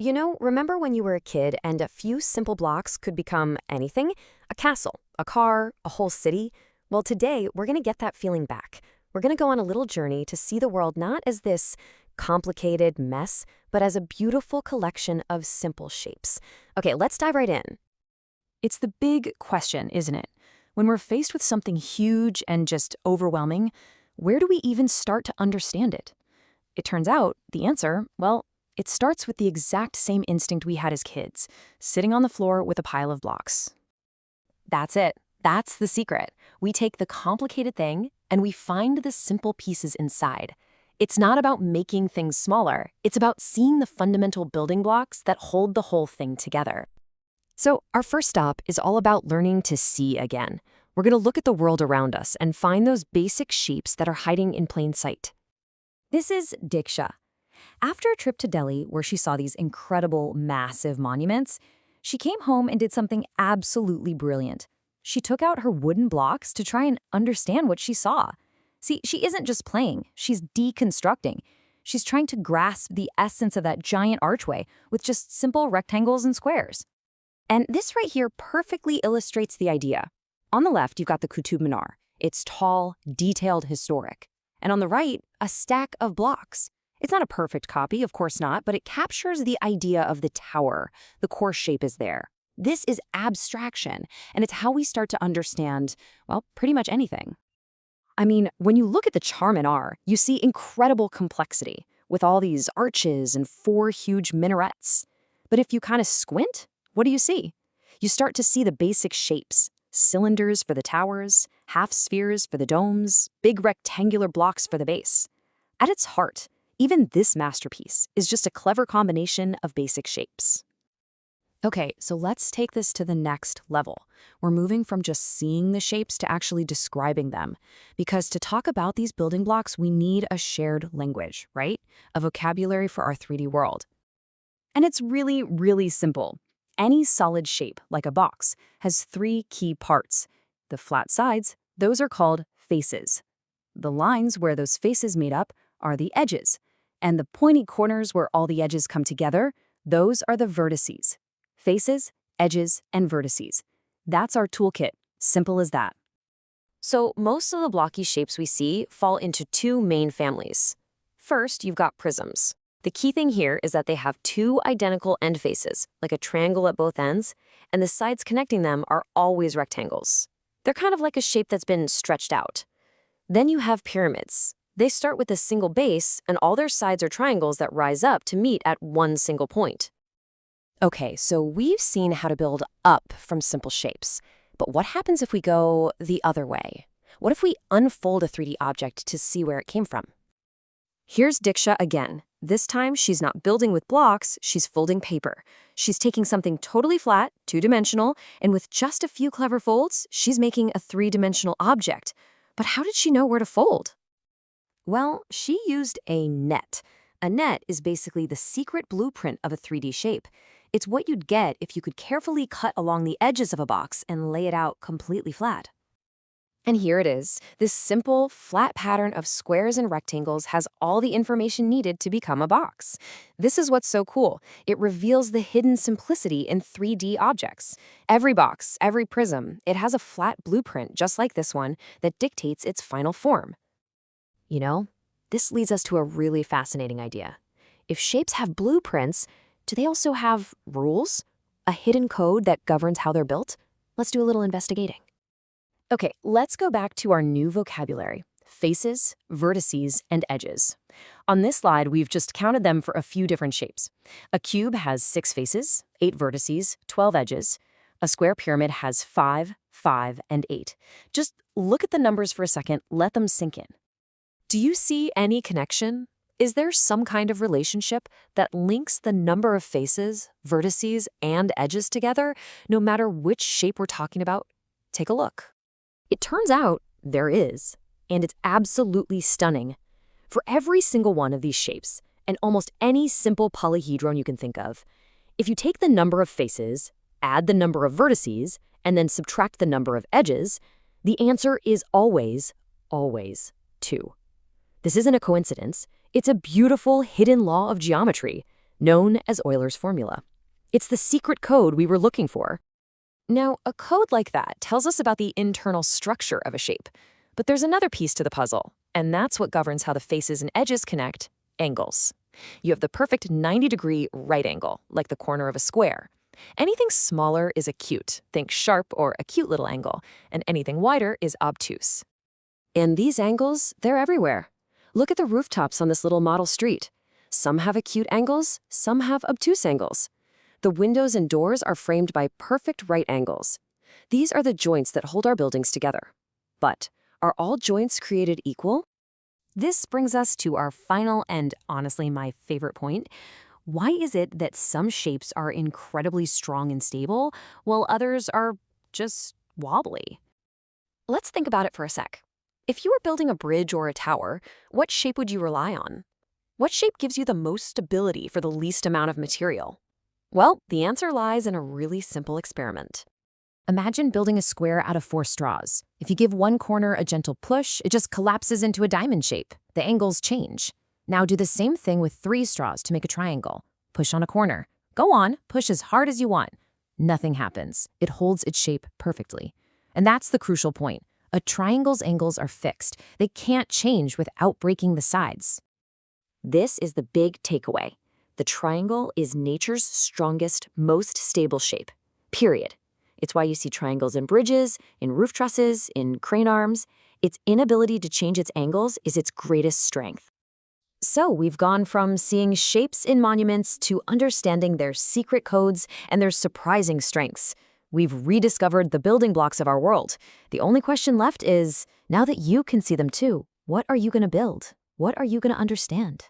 Remember when you were a kid and a few simple blocks could become anything? A castle, a car, a whole city? Well, today we're going to get that feeling back. We're going to go on a little journey to see the world not as this complicated mess, but as a beautiful collection of simple shapes. Okay, let's dive right in. It's the big question, isn't it? When we're faced with something huge and just overwhelming, where do we even start to understand it? It turns out the answer, well, it starts with the exact same instinct we had as kids, sitting on the floor with a pile of blocks. That's it. That's the secret. We take the complicated thing and we find the simple pieces inside. It's not about making things smaller. It's about seeing the fundamental building blocks that hold the whole thing together. So our first stop is all about learning to see again. We're going to look at the world around us and find those basic shapes that are hiding in plain sight. This is Diksha. After a trip to Delhi, where she saw these incredible, massive monuments, she came home and did something absolutely brilliant. She took out her wooden blocks to try and understand what she saw. See, she isn't just playing, she's deconstructing. She's trying to grasp the essence of that giant archway with just simple rectangles and squares. And this right here perfectly illustrates the idea. On the left, you've got the Qutub Minar. It's tall, detailed, historic. And on the right, a stack of blocks. It's not a perfect copy, of course not, but it captures the idea of the tower. The core shape is there. This is abstraction, and it's how we start to understand, well, pretty much anything. I mean, when you look at the Charminar, you see incredible complexity, with all these arches and 4 huge minarets. But if you kind of squint, what do you see? You start to see the basic shapes. Cylinders for the towers, half spheres for the domes, big rectangular blocks for the base. At its heart, even this masterpiece is just a clever combination of basic shapes. Okay, so let's take this to the next level. We're moving from just seeing the shapes to actually describing them. Because to talk about these building blocks, we need a shared language, right? A vocabulary for our 3D world. And it's really, really simple. Any solid shape, like a box, has 3 key parts. The flat sides, those are called faces. The lines where those faces meet up are the edges. And the pointy corners where all the edges come together, those are the vertices. Faces, edges, and vertices. That's our toolkit. Simple as that. So most of the blocky shapes we see fall into 2 main families. First, you've got prisms. The key thing here is that they have 2 identical end faces, like a triangle at both ends, and the sides connecting them are always rectangles. They're kind of like a shape that's been stretched out. Then you have pyramids. They start with a single base, and all their sides are triangles that rise up to meet at one single point. Okay, so we've seen how to build up from simple shapes. But what happens if we go the other way? What if we unfold a 3D object to see where it came from? Here's Diksha again. This time, she's not building with blocks, she's folding paper. She's taking something totally flat, 2-dimensional, and with just a few clever folds, she's making a 3-dimensional object. But how did she know where to fold? Well, she used a net. A net is basically the secret blueprint of a 3D shape. It's what you'd get if you could carefully cut along the edges of a box and lay it out completely flat. And here it is. This simple, flat pattern of squares and rectangles has all the information needed to become a box. This is what's so cool. It reveals the hidden simplicity in 3D objects. Every box, every prism, it has a flat blueprint just like this one that dictates its final form. This leads us to a really fascinating idea. If shapes have blueprints, do they also have rules? A hidden code that governs how they're built? Let's do a little investigating. Okay, let's go back to our new vocabulary: faces, vertices, and edges. On this slide, we've just counted them for a few different shapes. A cube has 6 faces, 8 vertices, 12 edges. A square pyramid has 5, 5, and 8. Just look at the numbers for a second, let them sink in. Do you see any connection? Is there some kind of relationship that links the number of faces, vertices, and edges together, no matter which shape we're talking about? Take a look. It turns out there is, and it's absolutely stunning. For every single one of these shapes, and almost any simple polyhedron you can think of, if you take the number of faces, add the number of vertices, and then subtract the number of edges, the answer is always 2. This isn't a coincidence. It's a beautiful hidden law of geometry. known as Euler's formula. It's the secret code we were looking for. Now, a code like that tells us about the internal structure of a shape. But there's another piece to the puzzle, and that's what governs how the faces and edges connect: angles. You have the perfect 90-degree right angle, like the corner of a square. Anything smaller is acute, think sharp or acute little angle, and anything wider is obtuse. And these angles, they're everywhere. Look at the rooftops on this little model street. Some have acute angles, some have obtuse angles. The windows and doors are framed by perfect right angles. These are the joints that hold our buildings together. But are all joints created equal? This brings us to our final and honestly my favorite point. Why is it that some shapes are incredibly strong and stable, while others are just wobbly? Let's think about it for a sec. If you were building a bridge or a tower, what shape would you rely on? What shape gives you the most stability for the least amount of material? Well, the answer lies in a really simple experiment. Imagine building a square out of 4 straws. If you give one corner a gentle push, it just collapses into a diamond shape. The angles change. Now do the same thing with 3 straws to make a triangle. Push on a corner. Go on, push as hard as you want. Nothing happens. It holds its shape perfectly. And that's the crucial point. A triangle's angles are fixed. They can't change without breaking the sides. This is the big takeaway. The triangle is nature's strongest, most stable shape. Period. It's why you see triangles in bridges, in roof trusses, in crane arms. Its inability to change its angles is its greatest strength. So we've gone from seeing shapes in monuments to understanding their secret codes and their surprising strengths. We've rediscovered the building blocks of our world. The only question left is, now that you can see them too, what are you going to build? What are you going to understand?